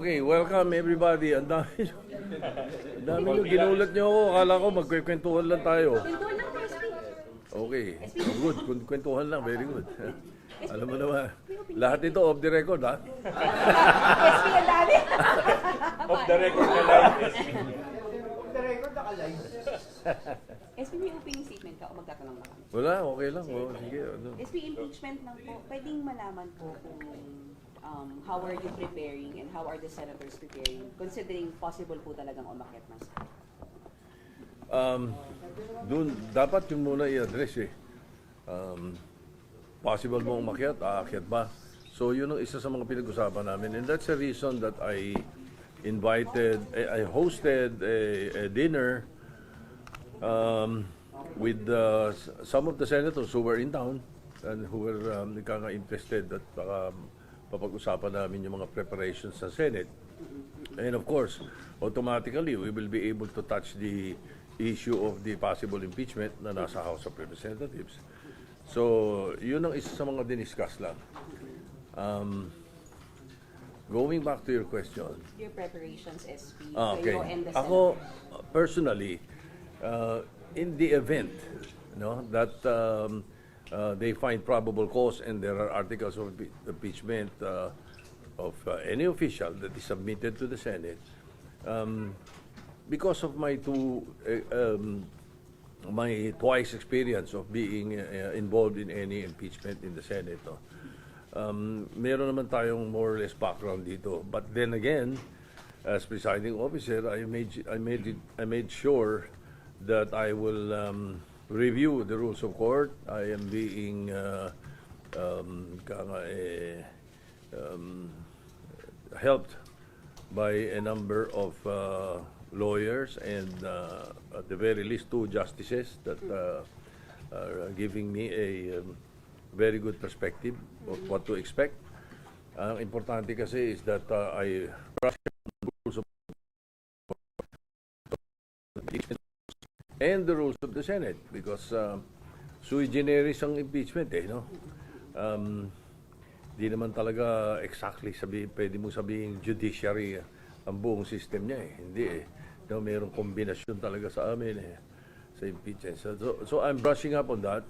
Okay, welcome everybody. Ang dami nyo, ginulat nyo ako. Akala ko magkwentuhan lang tayo. Kwentuhan lang tayo, SP. Okay, good. Kwentuhan lang, very good. Alam mo naman, lahat ito off the record, ha? SP ang dami. Off the record na live. SP, may opening statement ka o magtatanong lang kami? Wala, okay lang. Oh, sige, ano. SP, impeachment lang po. Pwedeng malaman po kung how are you preparing and how are the senators preparing considering possible po talagang umakyat ng Senate? Doon, dapat yun muna i-address eh. Possible mo umakyat, aakyat ba? So yun ang isa sa mga pinag-usapan namin. And that's the reason that I hosted a dinner with some of the senators who were in town and who were interested at papag-usapan namin yung mga preparations sa Senate. And of course, automatically, we will be able to touch the issue of the possible impeachment na nasa House of Representatives. So, yun ang isa sa mga diniscuss lang. Going back to your question. Your preparations, SP, Okay. kayo and the Ako, senators. personally, in the event that they find probable cause and there are articles of impeachment of any official that is submitted to the Senate, because of my twice experience of being involved in any impeachment in the Senate, meron naman tayong more or less background dito. But then again, as presiding officer, I made sure that I will review the rules of court. I am being helped by a number of lawyers and at the very least 2 justices that are giving me a very good perspective of what to expect. Ang importante kasi is that I brush up on the rules of and the rules of the Senate because sui generis ang impeachment no? Di naman talaga exactly pwede mo sabihin judiciary ang buong system niya hindi no, mayroong kombinasyon talaga sa amin sa impeachment. So I'm brushing up on that.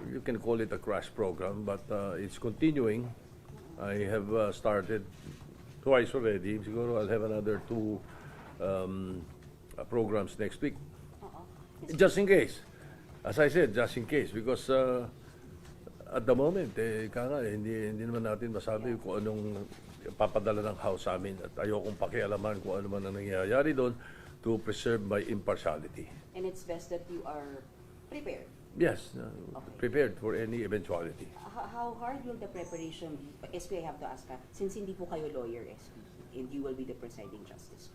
You can call it a crash program, but it's continuing. I have started twice already. Siguro I'll have another 2 programs next week. Just in case. As I said, just in case. Because at the moment, hindi naman natin masabi kung anong papadala ng House sa amin. At ayokong pakialaman kung ano man ang nangyayari doon to preserve my impartiality. And it's best that you are prepared. Yes, prepared for any eventuality. How hard will the preparation be? SP, I have to ask since hindi po kayo lawyer, SP, and you will be the presiding justice.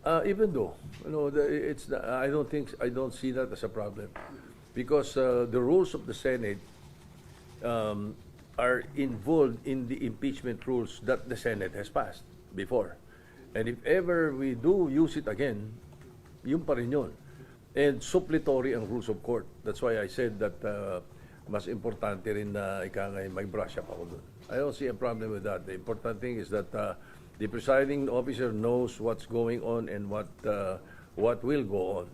Even though, I don't see that as a problem, because the rules of the Senate are involved in the impeachment rules that the Senate has passed before, and if ever we do use it again, yun pa rin yun. And suppletory ang rules of court. That's why I said that mas importante rin na may brush up ako dun. I don't see a problem with that. The important thing is that the presiding officer knows what's going on and what will go on.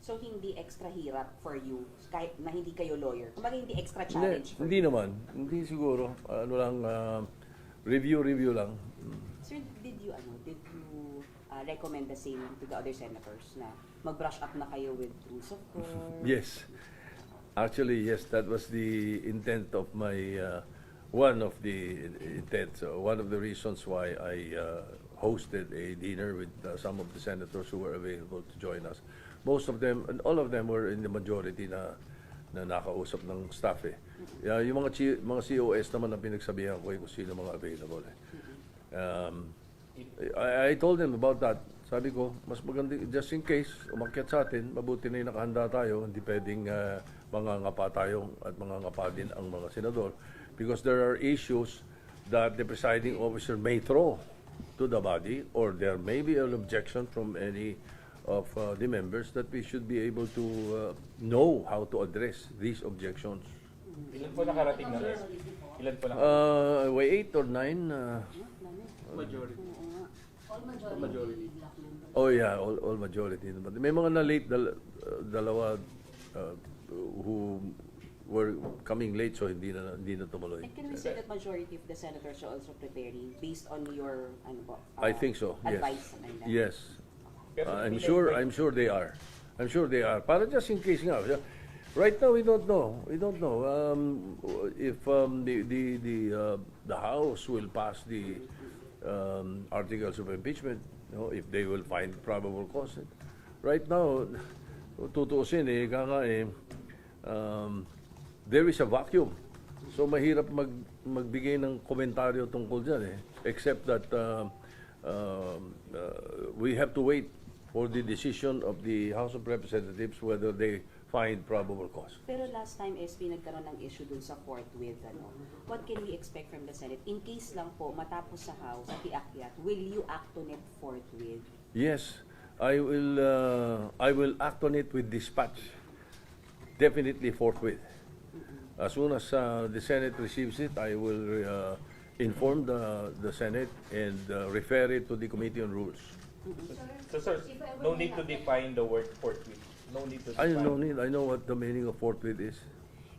So, hindi extra hirap for you kahit na hindi kayo lawyer? Kumbaga hindi extra challenge for Hindi you? naman. Hindi siguro. Ano lang, review lang. Sir, did you recommend the same to the other senators na mag-brush up na kayo with rules of court? Yes. Actually, yes, that was the intent of my, one of the intents, one of the reasons why I hosted a dinner with some of the senators who were available to join us. Most of them, and all of them were in the majority na nakausap ng staff Yung mga COS naman ang pinagsabihan ko kung sino mga available I told them about that. Sabi ko, mas maganda, just in case, umakyat sa atin, mabuti na yung nakahanda tayo, hindi pwedeng mangangapa tayo at mangangapa din ang mga senador. Because there are issues that the presiding officer may throw to the body, or there may be an objection from any of the members that we should be able to know how to address these objections. Ilan po nakarating na? Ilan po nakarating? 8 or 9. Majority. Oo nga. All majority, Majority. black members. Oh yeah, all majority. But may mga na-late, dalawa who were coming late, so hindi na tumuloy. And can we say that majority of the senators are also preparing based on your ano po, I think so, yes. advice? Something like that? Yes. Pero I'm hindi sure they na- are. I'm sure they are. Para just in case nga. Right now we don't know. We don't know if the House will pass the articles of impeachment, if they will find probable cause. Right now, tutuusin there is a vacuum. So mahirap magbigay ng komentaryo tungkol dyan except that we have to wait for the decision of the House of Representatives whether they find probable cause. Pero last time, SP, nagkaroon ng issue dun sa forthwith. What can we expect from the Senate? In case lang po, matapos sa House at iakyat, will you act on it forthwith? Yes, I will act on it with dispatch. Definitely forthwith. As soon as the Senate receives it, I will inform the Senate and refer it to the Committee on Rules. So sir, no need to define the word forthwith. No need to I define. no need. I know what the meaning of forthwith is.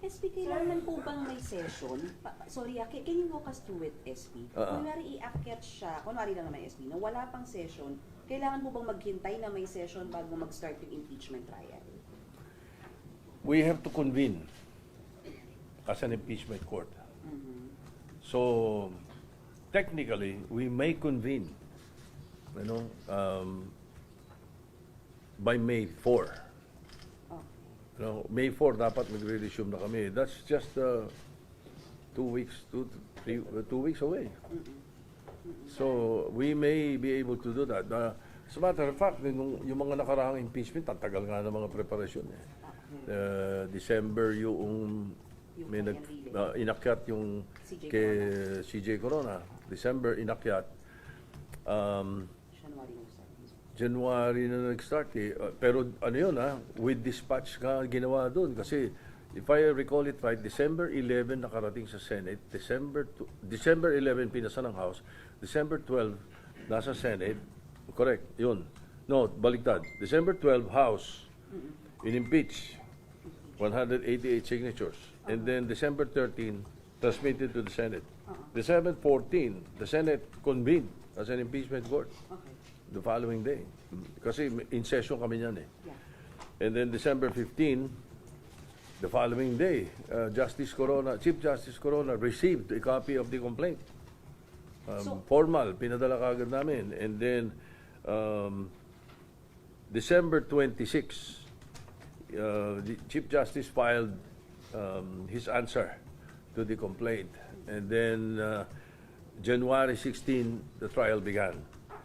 SP, kailangan po bang may session? Sorry, can you walk us through it, SP? Kunwari iakyat siya, kunwari lang naman SP, na wala pang session, kailangan po bang maghintay na may session bago mag-start yung impeachment trial? We have to convene as an impeachment court. So technically, we may convene, by May 4. May 4 dapat magre-resume na kami. That's just 2 weeks, 2 weeks away. So we may be able to do that. As a matter of fact, yung mga nakaraang impeachment, ang tagal nga ng mga preparasyon. December yung may inakyat yung CJ kay CJ Corona. December inakyat. January January na na start. nag-start pero ano yun with dispatch ka ginawa doon kasi if I recall it right, December 11 nakarating sa Senate, December 11 pinasa ng House, December 12 nasa Senate, correct, yun. No, baliktad. December 12 House in-impeach 188 signatures and then December 13 transmitted to the Senate. December 14 the Senate convened as an impeachment court. Okay. The following day. Kasi in session kami niyan Yeah. And then December 15, the following day, Chief Justice Corona received a copy of the complaint. Formal, pinadala kagad namin. And then December 26, the Chief Justice filed his answer to the complaint. And then January 16, the trial began.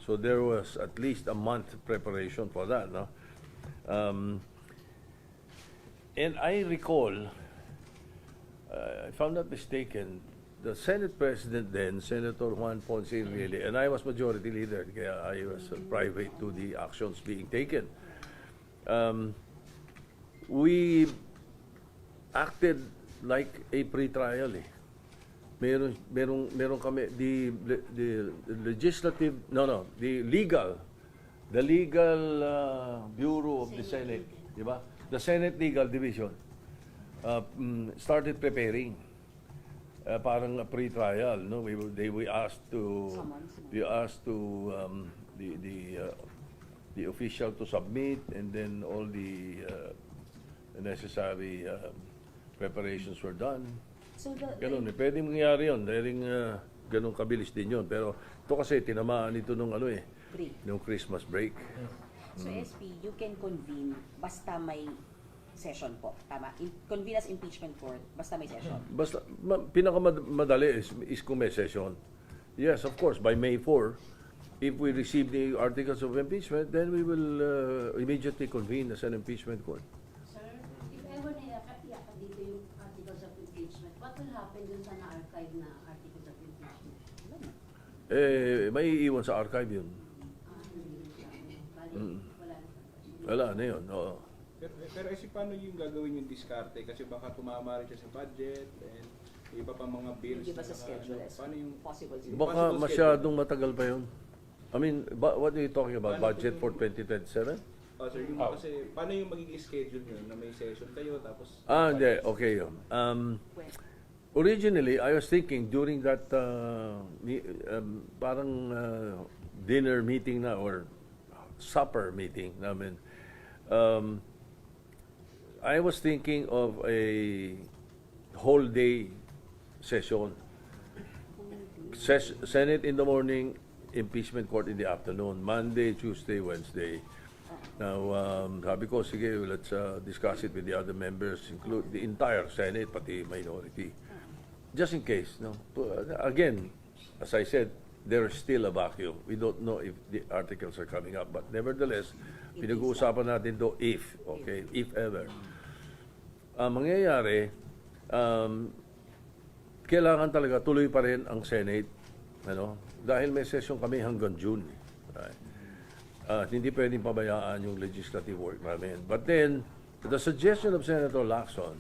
So there was at least a month preparation for that, no? And I recall, if I'm not mistaken, the Senate President then, Senator Juan Ponce Enrile, and I was Majority Leader, kaya I was private to the actions being taken. We acted like a pre-trial Meron kami the legislative the legal bureau of the Senate, di ba? The Senate Legal Division started preparing parang a pre-trial, no? We asked to the official to submit and then all the necessary preparations were done. So Ganun pwede mangyari yun dahil ganun kabilis din yun. Pero ito kasi tinamaan ito nung nung Christmas break. So SP, you can convene basta may session po. Tama? Convene as impeachment court basta may session. Basta pinakamadali is kung may session. Yes, of course, by May 4, if we receive the articles of impeachment, then we will immediately convene as an impeachment court. Sir, if ever na-iakat dito yung articles of impeachment, what will happen dun sa na-archive na articles of impeachment? May iiwan sa archive yun. Wala na yun. Oo. Pero paano yung gagawin yung diskarte? Kasi baka tumama rin siya sa budget and Iba pa mga bills. Give us a na schedule as paano yung possible. Baka masyadong matagal pa yun. I mean, what are you talking about? Budget for 2027? sir, yung kasi paano yung magiging schedule nyo na may session kayo tapos Hindi. Okay yun. Originally, I was thinking during that parang dinner meeting na or supper meeting namin, I was thinking of a whole day session. Senate in the morning, impeachment court in the afternoon, Monday, Tuesday, Wednesday. Now, sabi ko, sige, let's discuss it with the other members, include the entire Senate, pati minority. Just in case, no? Again, as I said, there's still a vacuum. We don't know if the articles are coming up, but nevertheless, pinag-uusapan natin to if, okay, if ever. Ang mangyayari, kailangan talaga tuloy pa rin ang Senate, ano? Dahil may session kami hanggang June. Right? Hindi pwedeng pabayaan yung legislative work namin. But then, the suggestion of Senator Lacson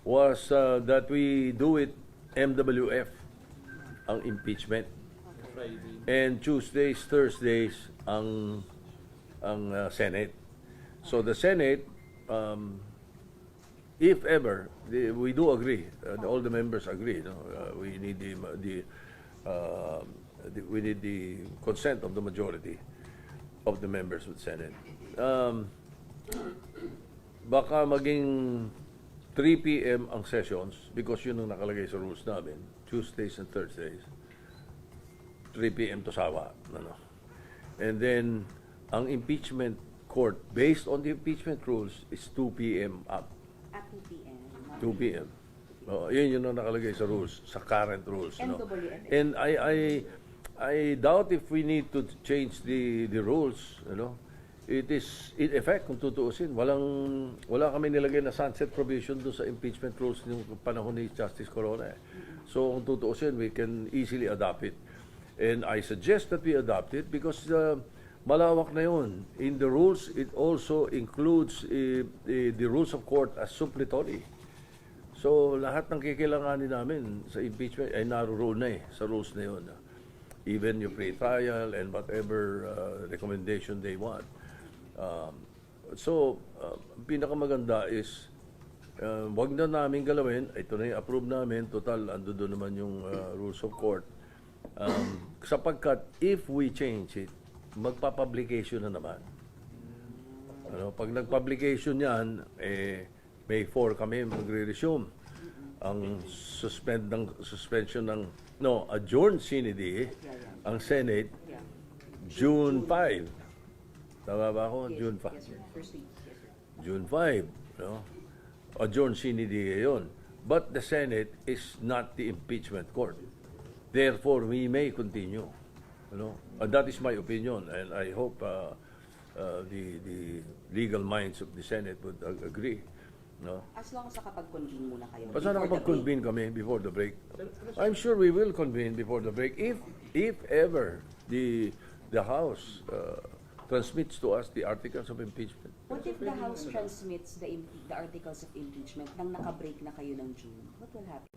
was that we do it MWF, ang impeachment. Friday? And Tuesdays, Thursdays, ang Senate. So the Senate, if ever, we do agree, all the members agree, no? We need we need the consent of the majority of the members of the Senate. Baka maging 3 p.m. ang sessions because yun ang nakalagay sa rules namin, Tuesdays and Thursdays. 3 p.m. to sawa. Ano. And then, ang impeachment court, based on the impeachment rules, is 2 p.m. up. At 2 p.m. 2 p.m. Yun ang nakalagay sa rules, sa current rules. No? MWF. And I doubt if we need to change the rules, you know. It is, in effect, kung tutuusin, wala kami nilagay na sunset provision doon sa impeachment rules ng panahon ni Justice Corona. So, kung tutuusin, we can easily adopt it. And I suggest that we adopt it because malawak na yun. In the rules, it also includes the rules of court as suppletory. So, lahat ng kikailanganin namin sa impeachment ay naroon na sa rules na yun. Even yung pre-trial and whatever recommendation they want. Pinakamaganda is wag na namin galawin. Ito na yung approve namin. Total, ando doon naman yung rules of court. Sapagkat if we change it, magpa-publication na naman. Ano, pag nag-publication yan, May 4 kami magre-resume. Ang suspension ng adjourned CND, ang Senate, June 5. Tama ba ako? Yes, June 5. Yes, sir. First week. Yes, sir. June 5. No? Adjourned CND yun. But the Senate is not the impeachment court. Therefore, we may continue. That is my opinion, and I hope the legal minds of the Senate would agree. No? As long as nakapag-convene muna kayo. Basta before the nakapag-convene kami before the break. I'm sure we will convene before the break if ever the House transmits to us the articles of impeachment. What if the House transmits the articles of impeachment nang naka-break na kayo ng June? What will happen?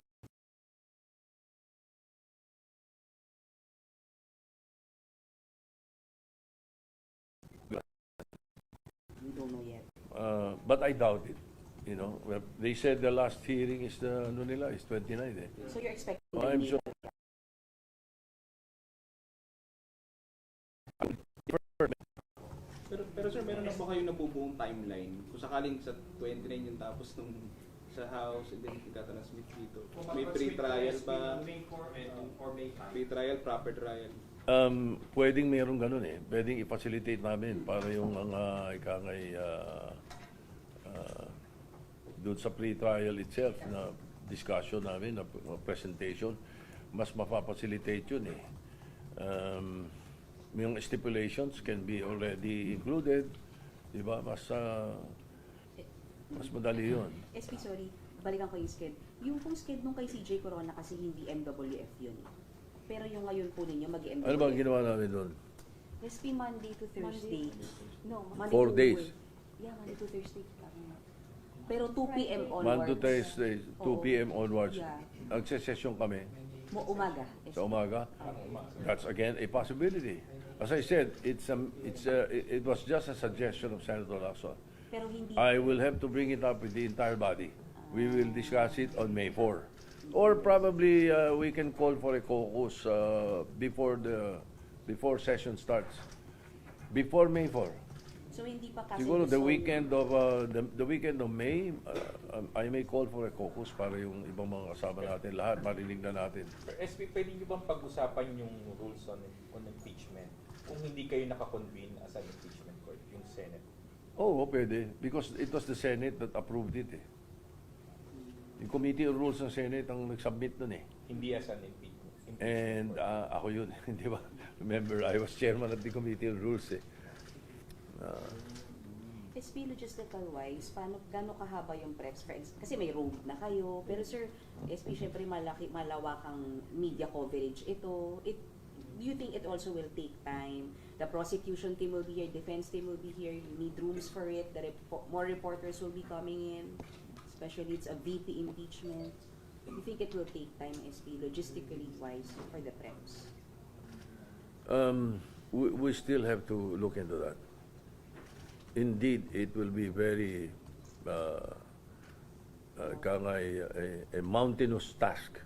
We don't know yet. But I doubt it. You know, they said the last hearing is is 29. So you're expecting I'm sure. Pero sir, meron na ba kayo nabubuong timeline? Kung sakaling sa 29 yung tapos nung sa House and then itatransmit dito. May pre-trial ba? Pre-trial, proper trial. Pwedeng meron ganun eh. Pwedeng i-facilitate namin para yung mga ikangay doon sa pre-trial itself na discussion namin, na presentation, mas mapapacilitate yun eh. Yung stipulations can be already included, di ba? Mas madali yun. SP, sorry. Balikan ko yung sked. Yung pong sked nung kay CJ Corona kasi hindi MWF yun. Pero yung ngayon po ninyo mag-MWF. Ano ba ang ginawa namin doon? SP Monday to Thursday. No, Monday 4 to days. Yeah, Monday to Thursday. Pero 2 p.m. onwards. Monday to Thursday, 2 Oo. p.m. onwards. Yeah. Nagsesesyon kami Umaga. sa umaga. That's again a possibility. As I said, it was just a suggestion of Senator Lacson. Pero hindi. I will have to bring it up with the entire body. We will discuss it on May 4. Or probably we can call for a caucus before session starts. Before May 4. So hindi pa kasi Siguro the resolved. weekend of May, I may call for a caucus para yung ibang mga kasama natin lahat marinig na natin. Pero SP, pwede nyo bang pag-usapan yung rules on impeachment kung hindi kayo nakakonvene as an impeachment court, yung Senate? Oo, pwede. Because it was the Senate that approved it eh. Yung Committee on Rules ng Senate ang nag-submit nun eh. Hindi as an impeachment And court. ako yun, di ba? Remember, I was chairman of the Committee on Rules eh. SP logistical wise, gaano kahaba yung preps? Kasi may road na kayo. Pero sir, SP syempre malawakang media coverage ito. Do you think it also will take time? The prosecution team will be here, defense team will be here. You need rooms for it. More reporters will be coming in. Especially it's a VP impeachment. Do you think it will take time, SP, logistically wise, for the preps? We still have to look into that. Indeed, it will be very a mountainous task,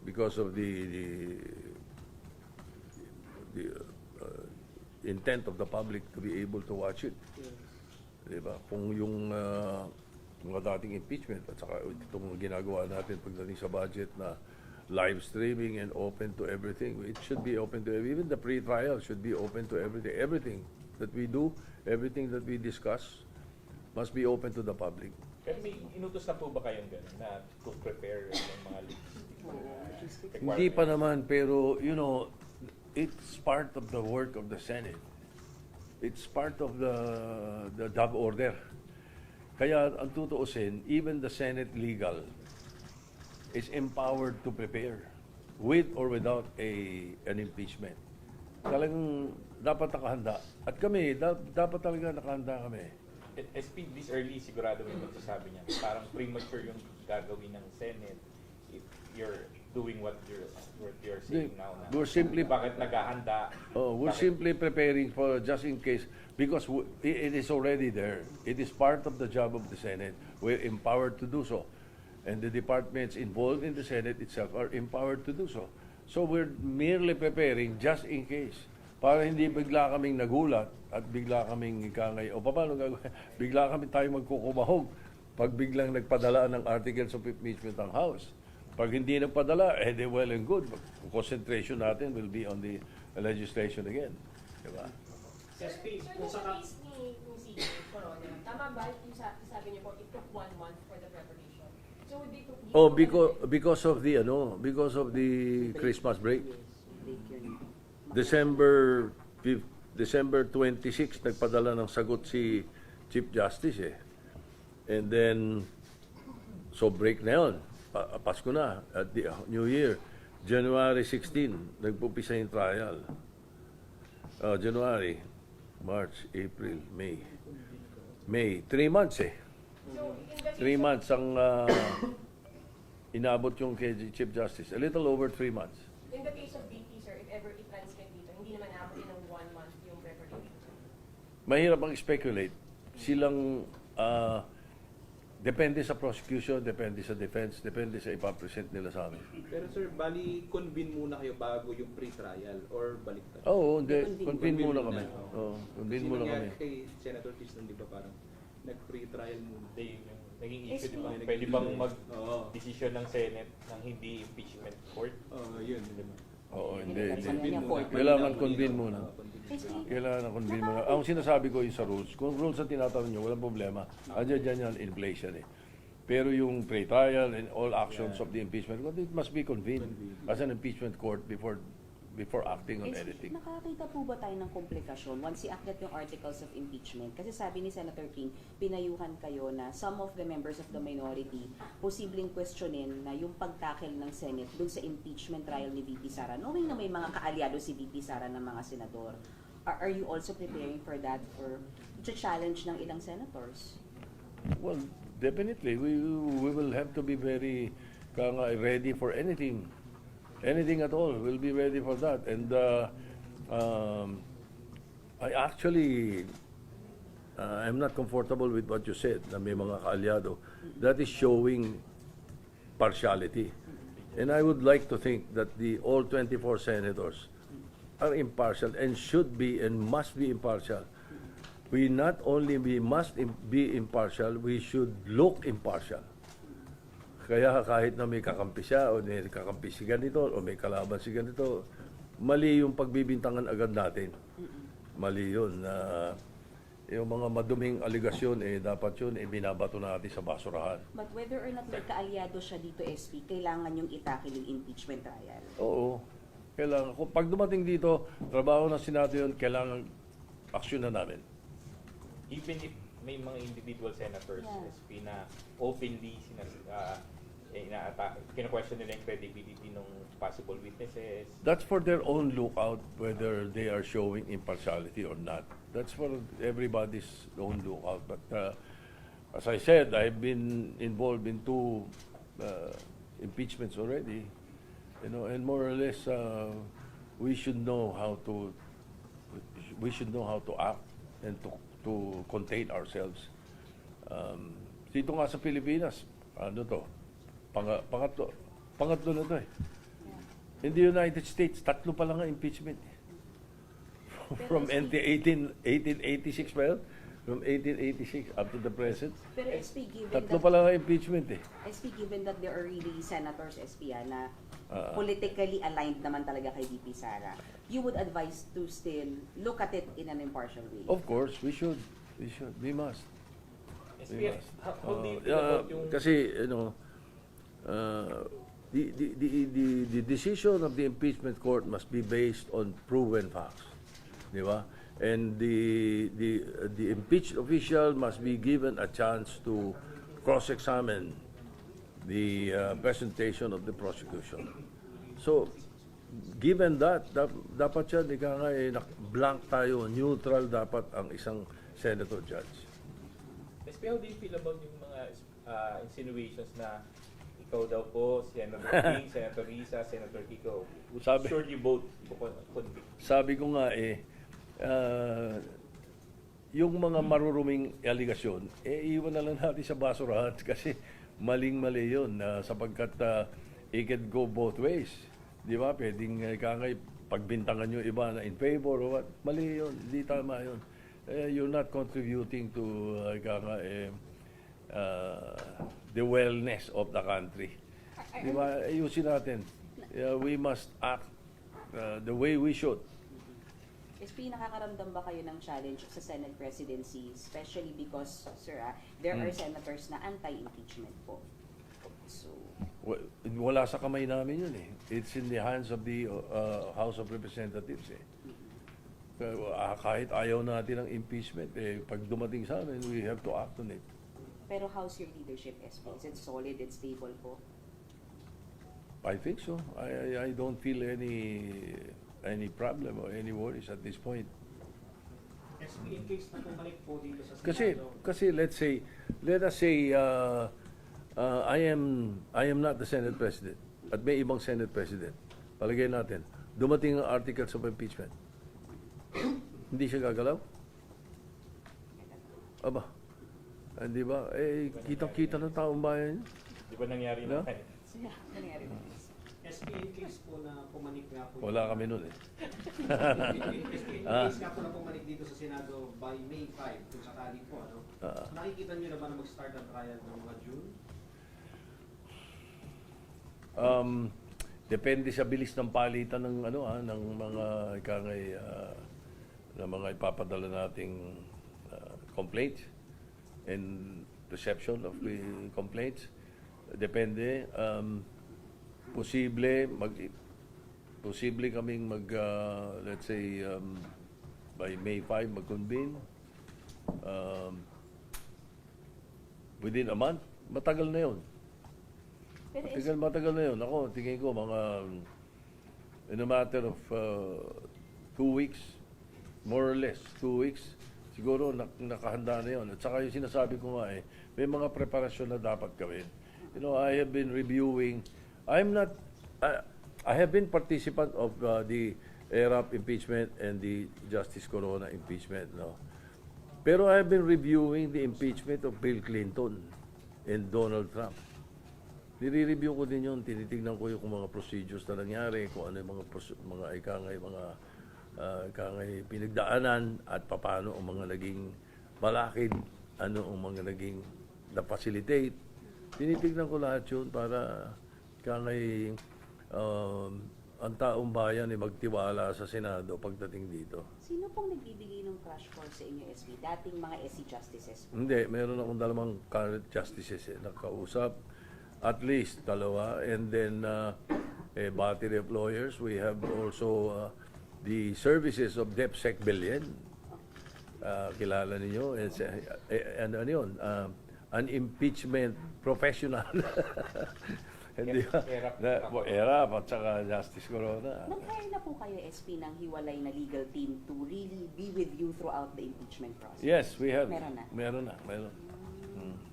because of the intent of the public to be able to watch it. Diba? Kung yung mga dating impeachment at saka itong ginagawa natin pagdating sa budget na live streaming and open to everything. It should be open to even the pre-trial should be open to everything. Everything that we do, everything that we discuss must be open to the public. Pero may inutos na po ba kayong gano'n na to prepare yung mga logistic Hindi pa naman, pero it's part of the work of the Senate. It's part of the job order. Kaya ang tutuusin, even the Senate legal is empowered to prepare with or without an impeachment. Talagang dapat nakahanda. At kami, dapat talaga nakahanda kami. SP, this early, sigurado may magsasabi niya. Parang premature yung gagawin ng Senate if you're doing what you're saying now. Na, We're simply bakit naghahanda? we're simply preparing for just in case because it is already there. It is part of the job of the Senate. We're empowered to do so. And the departments involved in the Senate itself are empowered to do so. So we're merely preparing just in case. Para hindi bigla kaming nagulat at bigla kaming ikangay, o paano gagawin? Bigla kami tayo magkukumahog pag biglang nagpadala ng articles of impeachment ang House. Pag hindi nagpadala, well and good. Concentration natin will be on the legislation again. Diba? SP, kung sa case ni CJ Corona, tama ba yung sabi niyo po, it took 1 month for the preparation? So they took Because of the Christmas break. Break yun. December 26 nagpadala ng sagot si Chief Justice eh. And then so break na yun. Pasko na at the New Year. January 16 nagpupisa yung trial. January, March, April, May. 3 months eh. So, in the 3 months ang inabot yung kay Chief Justice. A little over 3 months. In the case of BP, sir, if ever i-transcribe dito, hindi naman naabutin ng 1 month yung preparation. Mahirap ang speculate. Silang depende sa prosecution, depende sa defense, depende sa ipapresent nila sa amin. Pero sir, bali convene muna kayo bago yung pre-trial or baliktad? Oo, hindi. Convene. Convene muna kami. na, Oo, convene Kasi muna nangyari kami. kay Senator Quiston, di ba parang nag-pre-trial muna? Hindi, yung naging issue, di ba? SP. Pwede bang Oo. mag-decision ng Senate ng hindi impeachment court? Yun, di ba? Oo, hindi. Sabi hindi. niya, court. Kailangan convene muna. SP, Kailangan convene muna. Ang sinasabi ko yung sa rules, kung rules ang tinatanong nyo, walang problema. Andiyan dyan yan, inflation eh. Pero yung pre-trial and all actions of the impeachment court, it must be convened as an impeachment court before acting on anything. nakakita po ba tayo ng komplikasyon once i-accept yung articles of impeachment? Kasi sabi ni Senator King, pinayuhan kayo na some of the members of the minority posibleng questionin na yung pagtakil ng Senate dun sa impeachment trial ni VP Sara, knowing na may mga kaalyado si VP Sara ng mga senador. Are you also preparing for that, for to challenge ng ilang senators? Well, definitely, we will have to be very ready for anything. Anything at all, we'll be ready for that. And I actually, I'm not comfortable with what you said, na may mga kaalyado. That is showing partiality. And I would like to think that all 24 senators are impartial and should be and must be impartial. We not only must be impartial, we should look impartial. Kaya kahit na may kakampi siya o may kakampi si ganito o may kalaban si ganito, mali yung pagbibintangan agad natin. Mali yun. Yung mga maduming aligasyon, dapat yun, binabato natin sa basurahan. But whether or not may kaalyado siya dito, SP, kailangan yung itakil yung impeachment trial. Oo. Kailangan. Kung pag dumating dito, trabaho na Senado yun, kailangan aksyon na namin. Even if may mga individual senators, Yeah. SP, na openly kina-question nila yung credibility ng possible witnesses. That's for their own lookout, whether they are showing impartiality or not. That's for everybody's own lookout. But as I said, I've been involved in 2 impeachments already. And more or less, we should know how to act and to contain ourselves. Dito nga sa Pilipinas, pangatlo na to eh. In the United States, 3 pa lang ang impeachment. From 1886 pa yun? From 1886 up to the present. Pero SP, given 3 that, pa lang ang impeachment eh. SP, given that there are really senators, SP, na politically aligned naman talaga kay VP Sara, you would advise to still look at it in an impartial way? Of course, we should. We must. SP, how do you feel about yung... Kasi, the decision of the impeachment court must be based on proven facts. Di ba? And the impeached official must be given a chance to cross-examine the presentation of the prosecution. So, given that, dapat siya, blank tayo, neutral dapat ang isang senator judge. SP, how do you feel about yung mga insinuations na ikaw daw po, Senator King, Senator Risa, Senator Kiko, would surely vote convict? Sabi ko nga yung mga maruruming aligasyon, iwan na lang natin sa basurahan kasi maling-mali yun sapagkat it can go both ways. Di ba? Pwedeng pagbintangan nyo iba na in favor or what. Mali yun. Hindi tama yun. You're not contributing to the wellness of the country. Di ba? Ayusin natin. We must act the way we should. SP, nakakaramdam ba kayo ng challenge sa Senate presidency, especially because, sir, there are senators na anti-impeachment po? So, Wala sa kamay namin yun eh. It's in the hands of the House of Representatives eh. Kahit ayaw natin ng impeachment, pag dumating sa amin, we have to act on it. pero how's your leadership, SP? Is it solid and stable po? I think so. I don't feel any problem or any worries at this point. SP, in case na bumalik po dito sa Senado. Kasi let us say I am not the Senate President at may ibang Senate President. Palagay natin, dumating ang articles of impeachment. Hindi siya gagalaw? Aba, hindi ba? Kitang-kita ng taong bayan. Di ba nangyari No? naman? Yeah, nangyari po. SP, in case po na pumanik nga po. Wala kami nun eh. SP, in case nga po na pumanik dito sa Senado by May 5, kung sakali po, nakikita niyo na ba na mag-start ang trial ng mga June? Depende sa bilis ng palitan ng ng mga ng mga ipapadala nating complaints and reception of the complaints. Depende. Posible kaming let's say by May 5 mag-convene within a month. Matagal na 'yon. Pero Matagal na yun. Ako, tingin ko, in a matter of 2 weeks, more or less, 2 weeks, siguro nakahanda na yun. At saka yung sinasabi ko nga may mga preparasyon na dapat gawin. You know, I have been reviewing, I have been participant of the ERAP impeachment and the Justice Corona impeachment, no? Pero I have been reviewing the impeachment of Bill Clinton and Donald Trump. Nire-review ko din yun, tinitignan ko yung mga procedures na nangyari, kung ano yung mga ikangay pinagdaanan at paano ang mga naging balakid, ano ang mga naging na-facilitate. Tinitignan ko lahat yun para ikangay ang taong bayan ay magtiwala sa Senado pagdating dito. Sino pong nagbibigay ng crash course sa inyo, SB? Dating mga SC justices po? Hindi, meron akong dalawang current justices nakausap. At least dalawa. And then a battery of lawyers. We have also the services of DepSec Billion. Kilala ninyo. Ano yun? An impeachment professional. Hindi ba? ERAP at saka Justice Corona. Nag-hire na po kayo, SP, ng hiwalay na legal team to really be with you throughout the impeachment process? Yes, we have. Meron na? Meron.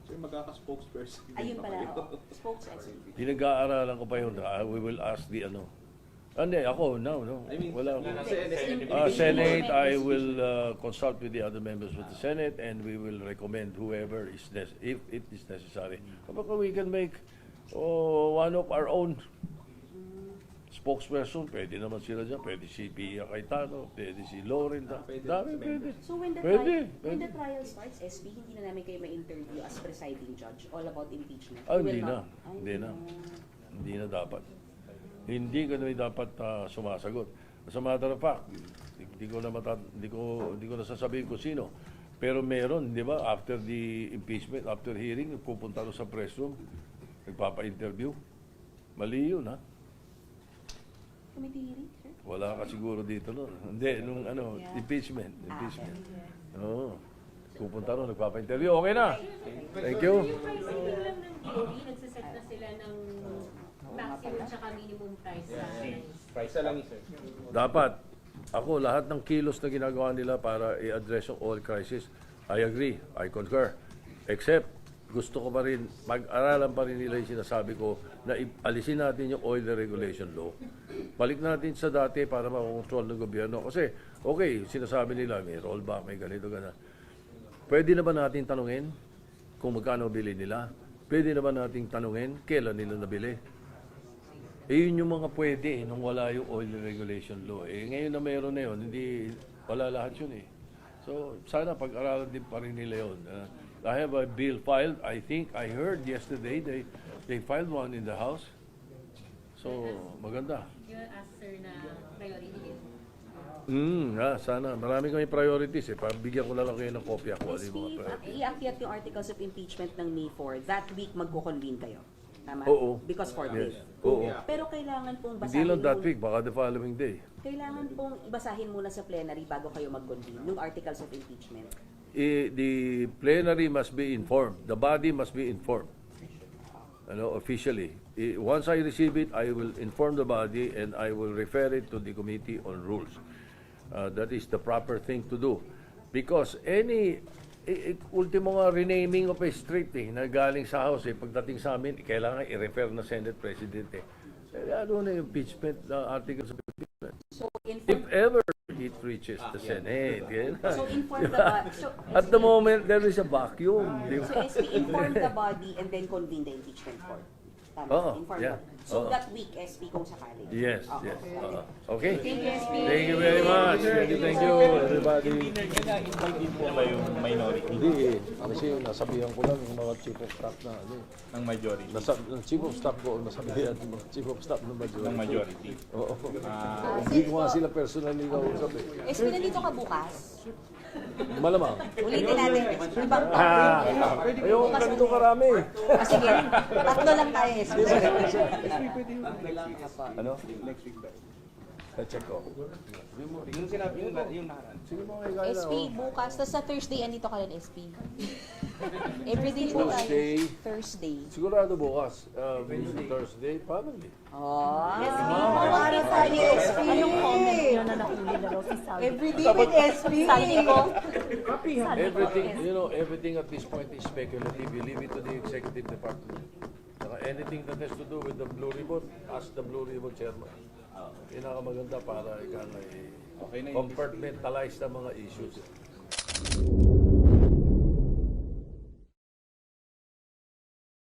So yung magkaka-spokesperson. Ayun pa pala, kayo. spokesperson. Pinag-aaralan ko pa yun. We will ask the ano. Hindi, ako, no. I mean, Wala ako. Senate. Senate, I will consult with the other members of the Senate and we will recommend whoever is if it is necessary. Kapag we can make one of our own spokesperson, pwede naman sila dyan. Pwede si Pia Cayetano, pwede si Lauren. Pwede. So when the, Pwede. when the trial starts, SB, hindi na namin kayo ma-interview as presiding judge all about impeachment? Ah, You will hindi na. not? Ay, Hindi na. Hindi na dapat. Hindi kami dapat sumasagot. As a matter of fact, hindi ko na sasabihin kung sino. Pero meron, di ba, after the impeachment, after hearing, pupunta doon sa press room, nagpapa-interview. Mali yun, ha? Committee hearing, sir? Wala ka siguro dito noon. Hindi, nung impeachment. Oo. Pupunta doon, nagpapa-interview. Okay na. Thank you. Yung pricing lang ng DOE, nagsiset na sila ng maximum tsaka minimum price sa Price lang sir. Dapat, ako, lahat ng kilos na ginagawa nila para i-address yung oil crisis, I agree, I concur. Except, gusto ko pa rin, mag-aralan pa rin nila yung sinasabi ko na alisin natin yung oil deregulation law. Balik natin sa dati para makontrol ng gobyerno. Kasi, okay, sinasabi nila, may rollback, may ganito, gana. Pwede na ba natin tanungin kung magkano bili nila? Pwede na ba natin tanungin kailan nila nabili? Yun yung mga pwede nung wala yung oil regulation law. Ngayon na mayroon na yun, hindi, wala lahat yun So, sana pag-aralan din pa rin nila yun. I have a bill filed. I think, I heard yesterday, they filed one in the House. So, maganda. You ask sir na priority. Sana. Marami kami priorities Pabigyan ko na lang kayo ng kopya ko. Steve, iakyat yung articles of impeachment ng May 4. That week, magko-convene kayo. Tama? Oo. Because for Yes. this. Oo. Pero kailangan pong Hindi basahin lang that muna- week, baka the following day. Kailangan pong ibasahin muna sa plenary bago kayo mag-convene yung articles of impeachment. The plenary must be informed. The body must be informed. Officially. Once I receive it, I will inform the body and I will refer it to the Committee on Rules. That is the proper thing to do. Because ultimo nga renaming of a street na galing sa House pagdating sa amin, kailangan i-refer na Senate President Ano na yung impeachment articles of impeachment? So, If ever it reaches the Senate. So, inform the body. At the moment, there is a vacuum. Di So, ba? SP, inform the body and then convene the impeachment court. Tama? Oo, Inform yeah. the So, Oo. that week, SP, kung sakali. Yes, Okay. yes. Okay. Thank you, SP. Thank you very much. Thank you, everybody. Kina-invite din po ba yung minority Hindi kasi nasabihan ko lang yung mga chief of staff na ng majority? chief of staff ko, nasabihan yung mga chief of staff ng majority. Ng majority. Oo. Hindi ko nga sila personally kausap SP, nandito ka bukas? Malamang. Ulitin natin. Ibang Ayun, ganito karami. Sige, tatlo lang tayo, SP. Ano? Next week ba? Check ko. Yung sinabi yung nakaraan. Sige mo kayo kaya SP, bukas. Tapos sa Thursday, andito ka rin, SP. Everyday po tayo. Thursday. Thursday. Sigurado bukas. Thursday, probably. Oh, Mawari tayo, SP. Anong comment nyo na nahuli na raw si Everyday with SP. Saldi ko. Everything at this point is speculative. You leave it to the executive department. Saka anything that has to do with the Blue Ribbon, ask the Blue Ribbon chairman. Pinakamaganda para ika na Okay na yun. compartmentalize na mga issues.